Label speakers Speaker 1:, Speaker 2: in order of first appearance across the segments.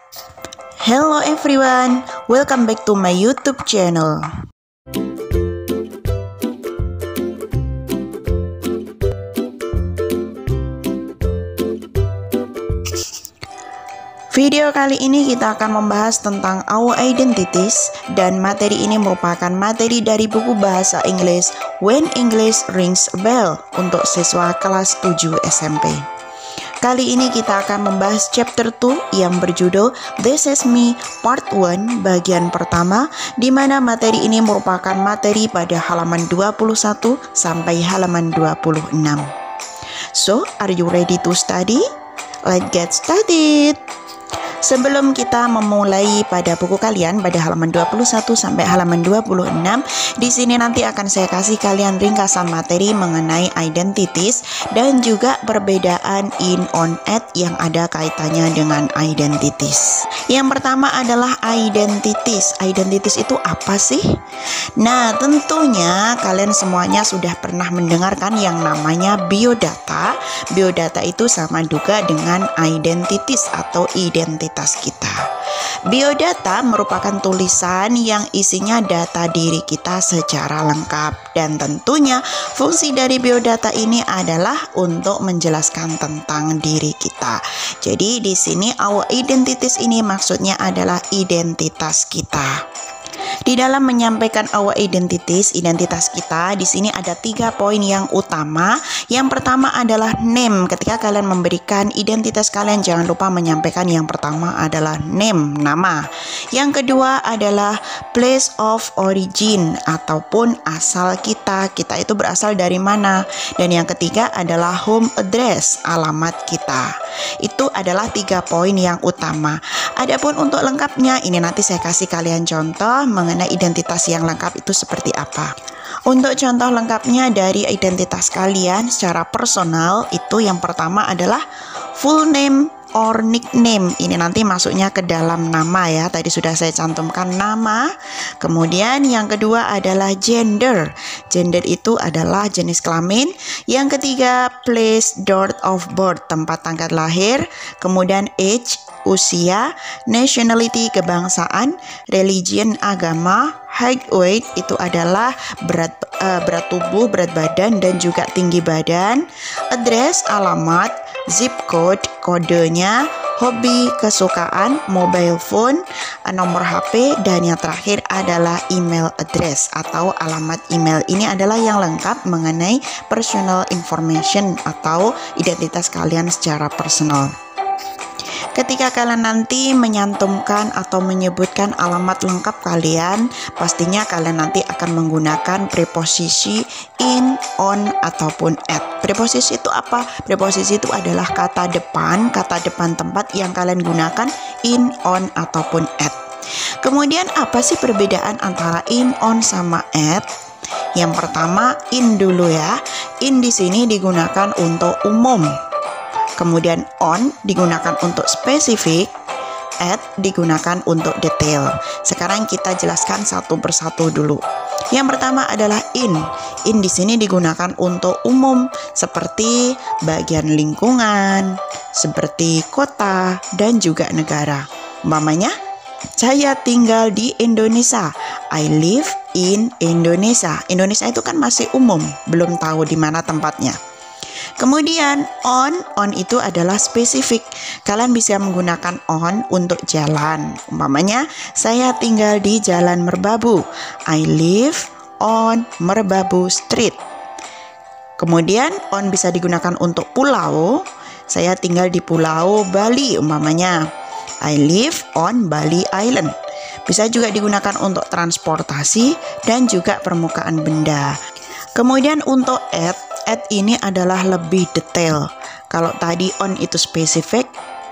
Speaker 1: Hello everyone, welcome back to my YouTube channel. Video kali ini kita akan membahas tentang our identities, dan materi ini merupakan materi dari buku bahasa Inggris When English Rings a Bell untuk siswa kelas 7 SMP. Kali ini kita akan membahas chapter 2 yang berjudul This Is Me Part 1 bagian pertama, di mana materi ini merupakan materi pada halaman 21 sampai halaman 26. So, are you ready to study? Let's get started. Sebelum kita memulai pada buku kalian pada halaman 21 sampai halaman 26, di sini nanti akan saya kasih kalian ringkasan materi mengenai identities dan juga perbedaan in, on, at yang ada kaitannya dengan identities. Yang pertama adalah identities. Identities itu apa sih? Nah, tentunya kalian semuanya sudah pernah mendengarkan yang namanya biodata. Biodata itu sama juga dengan identities atau identitas kita. Biodata merupakan tulisan yang isinya data diri kita secara lengkap, dan tentunya fungsi dari biodata ini adalah untuk menjelaskan tentang diri kita. Jadi di sini our identities ini maksudnya adalah identitas kita. Di dalam menyampaikan our identities, identitas kita, di sini ada 3 poin yang utama. Yang pertama adalah name. Ketika kalian memberikan identitas kalian, jangan lupa menyampaikan yang pertama adalah name, nama. Yang kedua adalah place of origin ataupun asal kita. Kita itu berasal dari mana? Dan yang ketiga adalah home address, alamat kita. Itu adalah 3 poin yang utama. Adapun untuk lengkapnya, ini nanti saya kasih kalian contoh mengenai identitas yang lengkap itu seperti apa. Untuk contoh lengkapnya dari identitas kalian secara personal, itu yang pertama adalah full name or nickname. Ini nanti masuknya ke dalam nama ya. Tadi sudah saya cantumkan nama. Kemudian yang kedua adalah gender. Gender itu adalah jenis kelamin. Yang ketiga place, date of birth, tempat tanggal lahir. Kemudian age, usia. Nationality, kebangsaan. Religion, agama. Height, weight itu adalah berat tubuh, berat badan dan juga tinggi badan. Address, alamat. Zip code, kodenya. Hobi, kesukaan. Mobile phone, nomor HP. Dan yang terakhir adalah email address atau alamat email. Ini adalah yang lengkap mengenai personal information atau identitas kalian secara personal. Ketika kalian nanti menyantumkan atau menyebutkan alamat lengkap kalian, pastinya kalian nanti akan menggunakan preposisi in, on, ataupun at. Preposisi itu apa? Preposisi itu adalah kata depan tempat yang kalian gunakan in, on, ataupun at. Kemudian apa sih perbedaan antara in, on, sama at? Yang pertama in dulu ya. In di sini digunakan untuk umum. Kemudian on digunakan untuk spesifik, at digunakan untuk detail. Sekarang kita jelaskan satu persatu dulu. Yang pertama adalah in. In di sini digunakan untuk umum seperti bagian lingkungan, seperti kota dan juga negara. Umpamanya, saya tinggal di Indonesia. I live in Indonesia. Indonesia itu kan masih umum, belum tahu di mana tempatnya. Kemudian on itu adalah spesifik. Kalian bisa menggunakan on untuk jalan. Umpamanya, saya tinggal di Jalan Merbabu. I live on Merbabu Street. Kemudian on bisa digunakan untuk pulau. Saya tinggal di Pulau Bali umpamanya. I live on Bali Island. Bisa juga digunakan untuk transportasi dan juga permukaan benda. Kemudian untuk at ini adalah lebih detail. Kalau tadi on itu spesifik,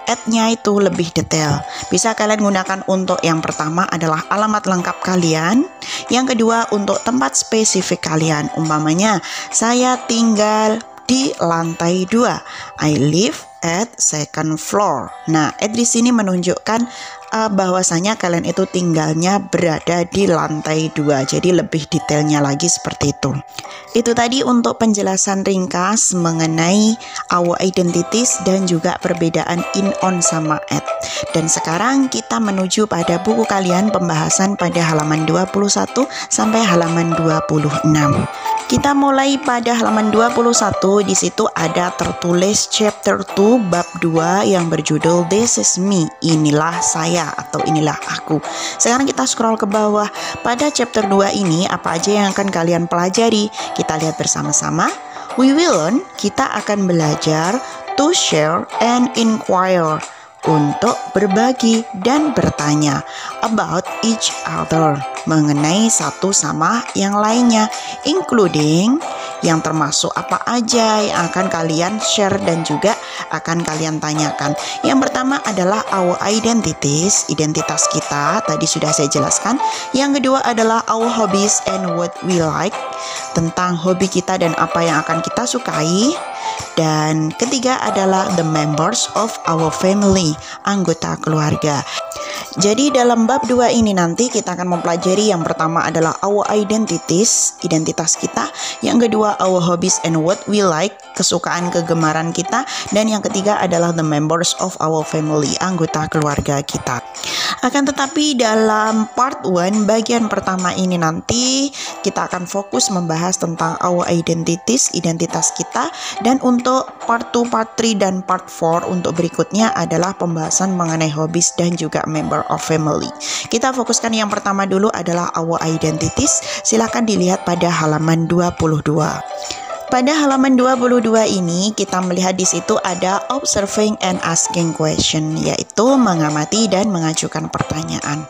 Speaker 1: at-nya itu lebih detail. Bisa kalian gunakan untuk yang pertama adalah alamat lengkap kalian. Yang kedua untuk tempat spesifik kalian. Umpamanya, saya tinggal di lantai 2. I live at second floor. Nah, at di sini menunjukkan bahwasanya kalian itu tinggalnya berada di lantai 2. Jadi lebih detailnya lagi seperti itu. Itu tadi untuk penjelasan ringkas mengenai our identities dan juga perbedaan in, on, sama at. Dan sekarang kita menuju pada buku kalian pembahasan pada halaman 21 sampai halaman 26. Kita mulai pada halaman 21. Di situ ada tertulis chapter 2 bab 2 yang berjudul This is me, inilah saya atau inilah aku. Sekarang kita scroll ke bawah. Pada chapter 2 ini apa aja yang akan kalian pelajari? Kita lihat bersama-sama. We will learn, kita akan belajar to share and inquire, untuk berbagi dan bertanya about each other, mengenai satu sama yang lainnya, including yang termasuk apa aja yang akan kalian share dan juga akan kalian tanyakan. Yang pertama adalah our identities, identitas kita, tadi sudah saya jelaskan. Yang kedua adalah our hobbies and what we like, tentang hobi kita dan apa yang akan kita sukai. Dan ketiga adalah the members of our family, anggota keluarga. Jadi dalam bab 2 ini nanti kita akan mempelajari yang pertama adalah our identities, identitas kita. Yang kedua our hobbies and what we like, kesukaan kegemaran kita. Dan yang ketiga adalah the members of our family, anggota keluarga kita. Akan tetapi dalam part 1 bagian pertama ini nanti kita akan fokus membahas tentang our identities, identitas kita. Dan untuk part 2, part 3, dan part 4 untuk berikutnya adalah pembahasan mengenai hobbies dan juga member of family. Kita fokuskan yang pertama dulu adalah our identities. Silakan dilihat pada halaman 22. Pada halaman 22 ini kita melihat di situ ada observing and asking question, yaitu mengamati dan mengajukan pertanyaan.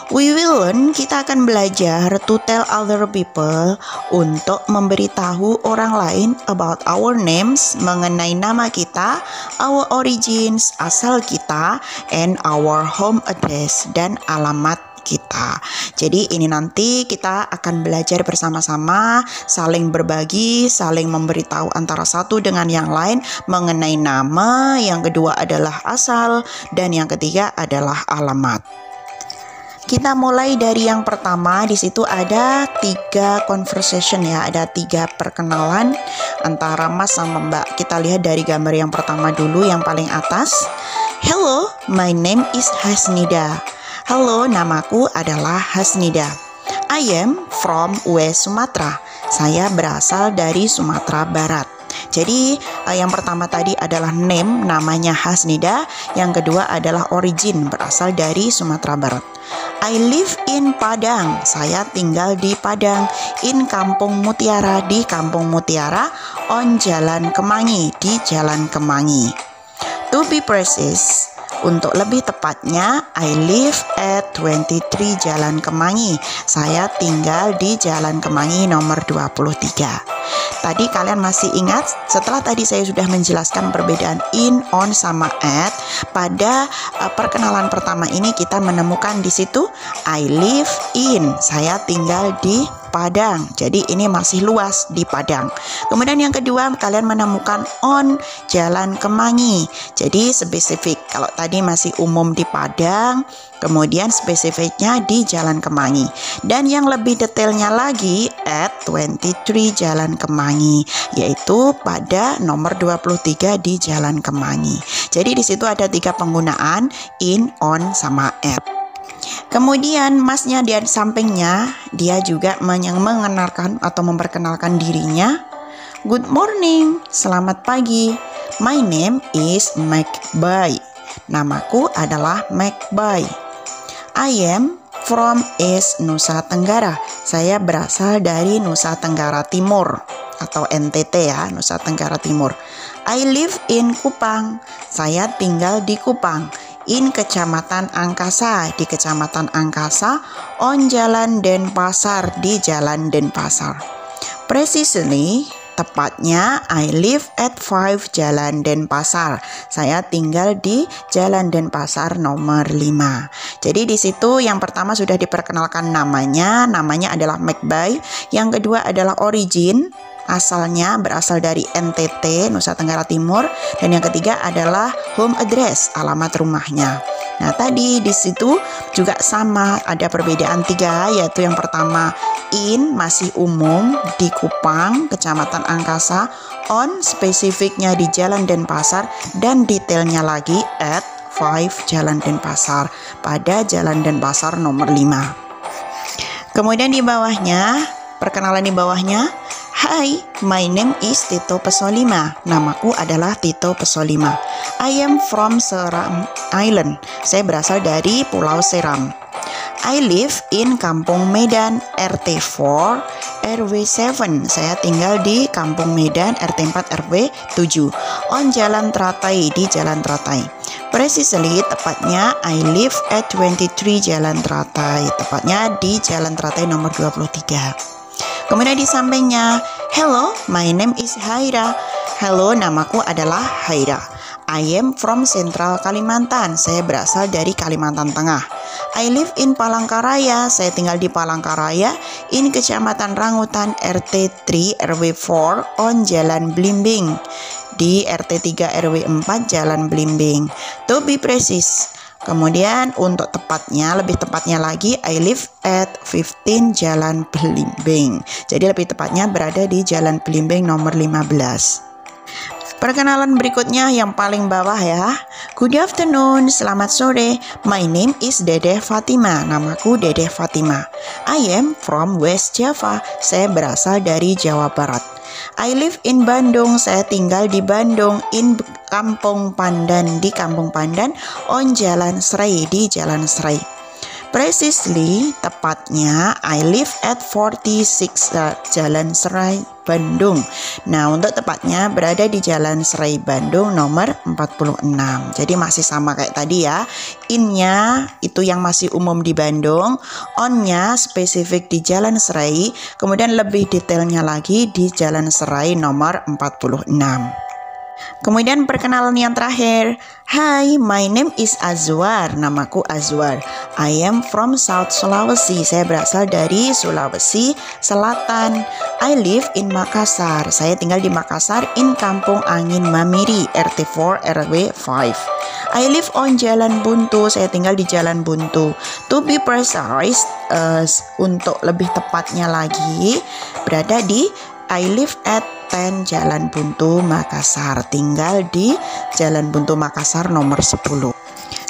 Speaker 1: We will learn, kita akan belajar to tell other people, untuk memberitahu orang lain about our names, mengenai nama kita, our origins, asal kita, and our home address, dan alamat kita. Jadi ini nanti kita akan belajar bersama-sama, saling berbagi, saling memberitahu antara satu dengan yang lain mengenai nama, yang kedua adalah asal, dan yang ketiga adalah alamat. Kita mulai dari yang pertama. Di situ ada 3 conversation ya, ada 3 perkenalan antara Mas sama Mbak. Kita lihat dari gambar yang pertama dulu, yang paling atas. Hello, my name is Hasnida. Halo, namaku adalah Hasnida. I am from West Sumatra. Saya berasal dari Sumatera Barat. Jadi yang pertama tadi adalah name, namanya Hasnida. Yang kedua adalah origin, berasal dari Sumatera Barat. I live in Padang. Saya tinggal di Padang. In Kampung Mutiara, di Kampung Mutiara. On Jalan Kemangi, di Jalan Kemangi. To be precise, untuk lebih tepatnya, I live at 23 Jalan Kemangi. Saya tinggal di Jalan Kemangi nomor 23. Tadi kalian masih ingat, setelah tadi saya sudah menjelaskan perbedaan in, on, sama at. Pada perkenalan pertama ini kita menemukan di situ I live in, saya tinggal di Padang. Jadi ini masih luas di Padang. Kemudian yang kedua kalian menemukan on, Jalan Kemangi. Jadi spesifik. Kalau tadi masih umum di Padang, kemudian spesifiknya di Jalan Kemangi. Dan yang lebih detailnya lagi at 23 Jalan Kemangi, yaitu pada nomor 23 di Jalan Kemangi. Jadi di situ ada 3 penggunaan in, on, sama at. Kemudian masnya di sampingnya dia juga mengenalkan atau memperkenalkan dirinya. Good morning, selamat pagi. My name is McBay. Namaku adalah McBay. I am from East Nusa Tenggara. Saya berasal dari Nusa Tenggara Timur atau NTT ya, Nusa Tenggara Timur. I live in Kupang. Saya tinggal di Kupang. In Kecamatan Angkasa, di Kecamatan Angkasa. On Jalan Denpasar, di Jalan Denpasar. Precisely, tepatnya I live at 5 Jalan Denpasar. Saya tinggal di Jalan Denpasar nomor 5. Jadi di situ yang pertama sudah diperkenalkan namanya adalah McBay. Yang kedua adalah origin. asalnya berasal dari NTT, Nusa Tenggara Timur, dan yang ketiga adalah home address, alamat rumahnya. Nah, tadi di situ juga sama, ada perbedaan 3, yaitu yang pertama in masih umum di Kupang, Kecamatan Angkasa, on spesifiknya di Jalan Denpasar, dan detailnya lagi at 5 Jalan Denpasar, pada Jalan Denpasar nomor 5. Kemudian di bawahnya, perkenalan di bawahnya, Hai, my name is Tito Pesolima. Namaku adalah Tito Pesolima. I am from Seram Island. Saya berasal dari Pulau Seram. I live in Kampung Medan, RT 4, RW 7. Saya tinggal di Kampung Medan, RT 4, RW 7. On Jalan Teratai, di Jalan Teratai. Precisely, tepatnya I live at 23 Jalan Teratai. Tepatnya di Jalan Teratai nomor 23. Kemudian di sampingnya, hello, my name is Haira. Halo, namaku adalah Haira. I am from Central Kalimantan. Saya berasal dari Kalimantan Tengah. I live in Palangkaraya. Saya tinggal di Palangkaraya, in Kecamatan Rangutan, RT 3 RW 4, on Jalan Blimbing. Di RT 3 RW 4, Jalan Blimbing. To be precise. Kemudian untuk tepatnya, lebih tepatnya lagi, I live at 15 Jalan Blimbing. Jadi lebih tepatnya berada di Jalan Blimbing nomor 15. Perkenalan berikutnya yang paling bawah ya. Good afternoon, selamat sore. My name is Dedeh Fatima. Namaku Dedeh Fatima. I am from West Java. Saya berasal dari Jawa Barat. I live in Bandung. Saya tinggal di Bandung, in Kampung Pandan, di Kampung Pandan, on Jalan Serai, di Jalan Serai. Precisely, tepatnya I live at 46 Jalan Serai, Bandung. Nah, untuk tepatnya berada di Jalan Serai, Bandung nomor 46. Jadi masih sama kayak tadi ya. In-nya itu yang masih umum di Bandung, on-nya spesifik di Jalan Serai, kemudian lebih detailnya lagi di Jalan Serai nomor 46. Kemudian perkenalan yang terakhir. Hai, my name is Azwar. Namaku Azwar. I am from South Sulawesi. Saya berasal dari Sulawesi Selatan. I live in Makassar. Saya tinggal di Makassar, in Kampung Angin Mamiri, RT 4 RW 5. I live on Jalan Buntu. Saya tinggal di Jalan Buntu. To be precise, untuk lebih tepatnya lagi, berada di I live at 10 Jalan Buntu, Makassar. Tinggal di Jalan Buntu, Makassar nomor 10.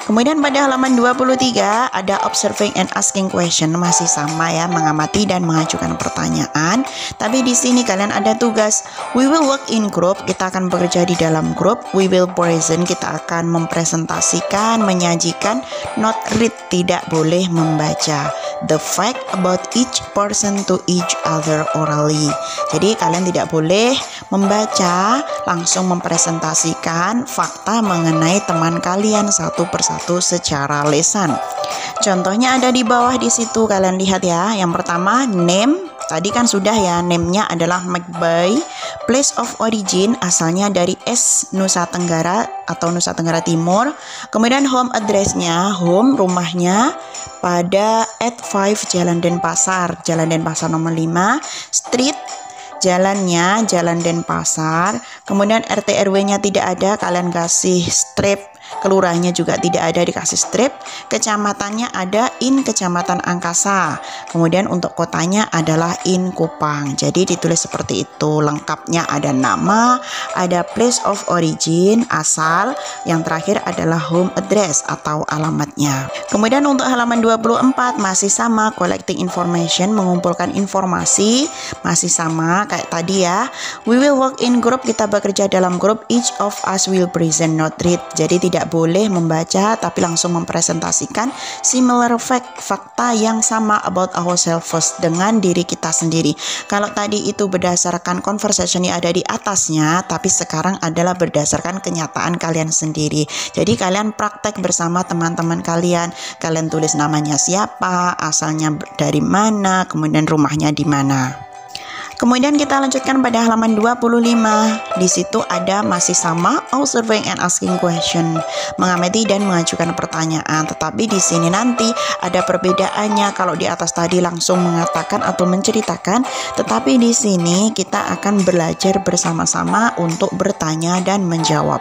Speaker 1: Kemudian pada halaman 23 ada observing and asking question, masih sama ya, mengamati dan mengajukan pertanyaan. Tapi di sini kalian ada tugas. We will work in group, kita akan bekerja di dalam grup. We will present, kita akan mempresentasikan, menyajikan. Not read, tidak boleh membaca. The fact about each person to each other orally. Jadi kalian tidak boleh membaca, langsung mempresentasikan fakta mengenai teman kalian satu persatu secara lisan. Contohnya ada di bawah di situ, kalian lihat ya. Yang pertama, name. Tadi kan sudah ya, name-nya adalah McBay. Place of origin, asalnya dari Nusa Tenggara atau Nusa Tenggara Timur. Kemudian home address-nya, home, rumahnya pada at 5 Jalan Denpasar, Jalan Denpasar nomor 5. Street, jalannya Jalan Denpasar. Kemudian RT RW-nya tidak ada, kalian kasih strip. Kelurahannya juga tidak ada, dikasih strip. Kecamatannya ada in Kecamatan Angkasa. Kemudian untuk kotanya adalah in Kupang. Jadi ditulis seperti itu. Lengkapnya ada nama, ada place of origin, asal. Yang terakhir adalah home address atau alamatnya. Kemudian untuk halaman 24 masih sama, collecting information, mengumpulkan informasi. Masih sama kayak tadi ya. We will work in group, kita bekerja dalam grup. Each of us will present, not read. Jadi tidak boleh membaca tapi langsung mempresentasikan similar fact, fakta yang sama about ourselves, dengan diri kita sendiri. Kalau tadi itu berdasarkan conversation yang ada di atasnya, tapi sekarang adalah berdasarkan kenyataan kalian sendiri. Jadi kalian praktek bersama teman-teman kalian. Kalian tulis namanya siapa, asalnya dari mana, kemudian rumahnya di mana. Kemudian kita lanjutkan pada halaman 25. Di situ ada masih sama observing and asking question, mengamati dan mengajukan pertanyaan. Tetapi di sini nanti ada perbedaannya. Kalau di atas tadi langsung mengatakan atau menceritakan, tetapi di sini kita akan belajar bersama-sama untuk bertanya dan menjawab.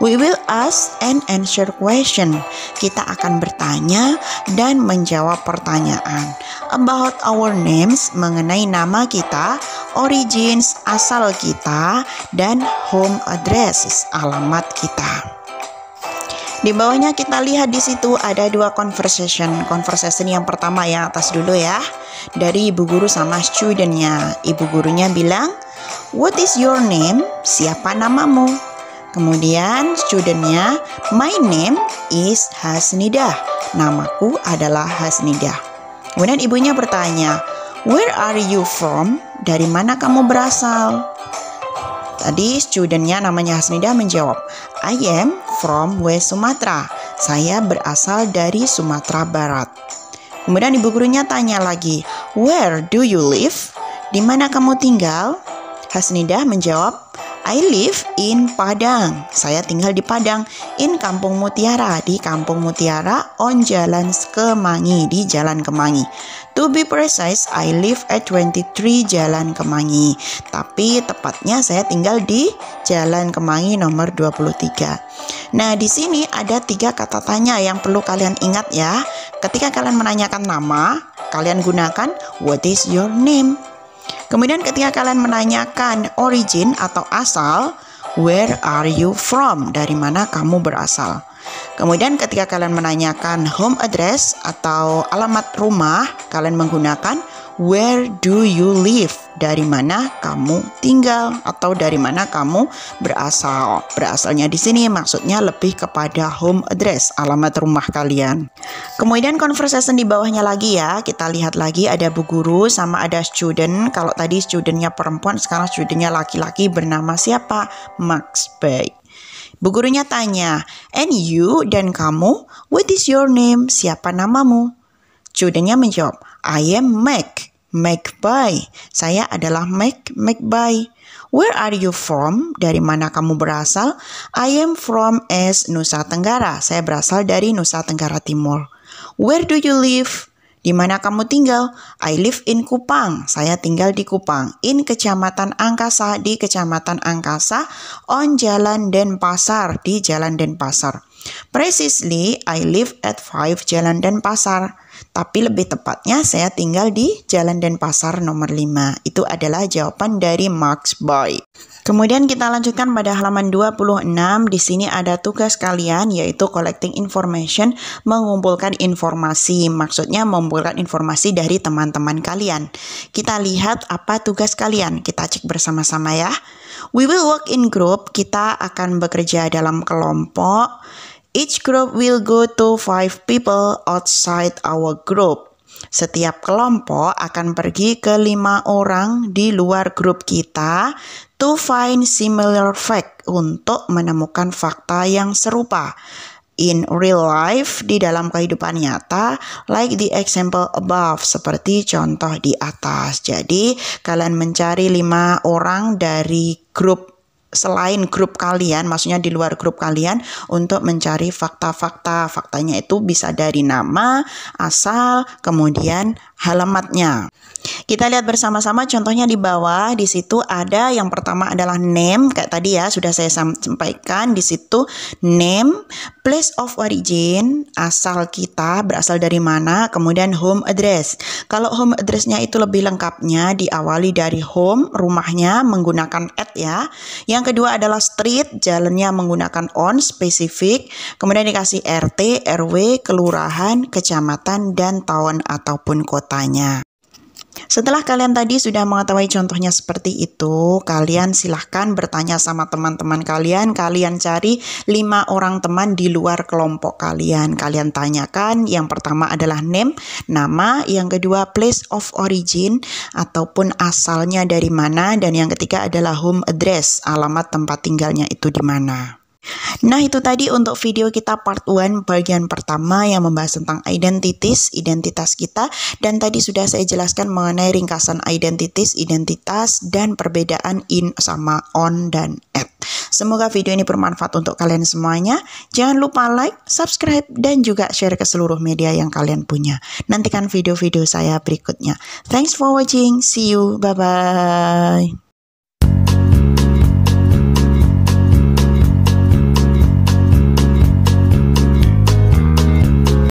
Speaker 1: We will ask and answer question. Kita akan bertanya dan menjawab pertanyaan about our names, mengenai nama kita, origins, asal kita, dan home address, alamat kita. Di bawahnya kita lihat di situ ada dua conversation. Conversation yang pertama yang atas dulu ya, dari ibu guru sama studentnya. Ibu gurunya bilang, "What is your name?" Siapa namamu? Kemudian studentnya, "My name is Hasnidah." Namaku adalah Hasnidah. Kemudian ibunya bertanya, "Where are you from?" Dari mana kamu berasal? Tadi studentnya namanya Hasnidah menjawab, "I am from West Sumatra." Saya berasal dari Sumatera Barat. Kemudian ibu gurunya tanya lagi, "Where do you live?" Di mana kamu tinggal? Hasnidah menjawab, "I live in Padang." Saya tinggal di Padang. In Kampung Mutiara. Di Kampung Mutiara. On Jalan Kemangi. Di Jalan Kemangi. To be precise, I live at 23 Jalan Kemangi. Tapi tepatnya saya tinggal di Jalan Kemangi nomor 23. Nah, di sini ada 3 kata tanya yang perlu kalian ingat ya. Ketika kalian menanyakan nama, kalian gunakan what is your name. Kemudian ketika kalian menanyakan origin atau asal, where are you from? Dari mana kamu berasal? Kemudian ketika kalian menanyakan home address atau alamat rumah, kalian menggunakan where do you live? Dari mana kamu tinggal atau dari mana kamu berasal? Berasalnya di sini maksudnya lebih kepada home address, alamat rumah kalian. Kemudian conversation di bawahnya lagi ya, kita lihat lagi ada bu guru sama ada student. Kalau tadi studentnya perempuan, sekarang studentnya laki-laki bernama siapa? Max Bay. Bu gurunya tanya, "And you?" Dan kamu, "What is your name?" Siapa namamu? Studentnya menjawab, "I am Mac Bay." Saya adalah Mac Bay. "Where are you from?" Dari mana kamu berasal? "I am from Nusa Tenggara." Saya berasal dari Nusa Tenggara Timur. "Where do you live?" Di mana kamu tinggal? "I live in Kupang." Saya tinggal di Kupang. In Kecamatan Angkasa. Di Kecamatan Angkasa. On Jalan Denpasar. Di Jalan Denpasar. Precisely, I live at 5 Jalan Denpasar. Tapi lebih tepatnya saya tinggal di Jalan Denpasar nomor 5. Itu adalah jawaban dari Max Bay. Kemudian kita lanjutkan pada halaman 26. Di sini ada tugas kalian yaitu collecting information, mengumpulkan informasi. Maksudnya mengumpulkan informasi dari teman-teman kalian. Kita lihat apa tugas kalian. Kita cek bersama-sama ya. We will work in group. Kita akan bekerja dalam kelompok. Each group will go to 5 people outside our group. Setiap kelompok akan pergi ke 5 orang di luar grup kita to find similar fact, untuk menemukan fakta yang serupa. In real life, di dalam kehidupan nyata, like the example above, seperti contoh di atas. Jadi, kalian mencari 5 orang dari grup selain grup kalian, maksudnya di luar grup kalian, untuk mencari fakta-fakta. Faktanya itu bisa dari nama, asal, kemudian alamatnya. Kita lihat bersama-sama contohnya di bawah. Di situ ada yang pertama adalah name, kayak tadi ya sudah saya sampaikan. Di situ name, place of origin, asal kita berasal dari mana, kemudian home address. Kalau home addressnya itu lebih lengkapnya diawali dari home, rumahnya menggunakan at ya. Yang kedua adalah street, jalannya menggunakan on, spesifik. Kemudian dikasih RT, RW, kelurahan, kecamatan, dan town ataupun kotanya. Setelah kalian tadi sudah mengetahui contohnya seperti itu, kalian silahkan bertanya sama teman-teman kalian. Kalian cari 5 orang teman di luar kelompok kalian. Kalian tanyakan, yang pertama adalah name, nama, yang kedua place of origin ataupun asalnya dari mana, dan yang ketiga adalah home address, alamat tempat tinggalnya itu di mana. Nah, itu tadi untuk video kita part 1 bagian pertama yang membahas tentang identitas kita, dan tadi sudah saya jelaskan mengenai ringkasan identitas dan perbedaan in sama on dan at. Semoga video ini bermanfaat untuk kalian semuanya. Jangan lupa like, subscribe, dan juga share ke seluruh media yang kalian punya. Nantikan video-video saya berikutnya. Thanks for watching. See you. Bye-bye.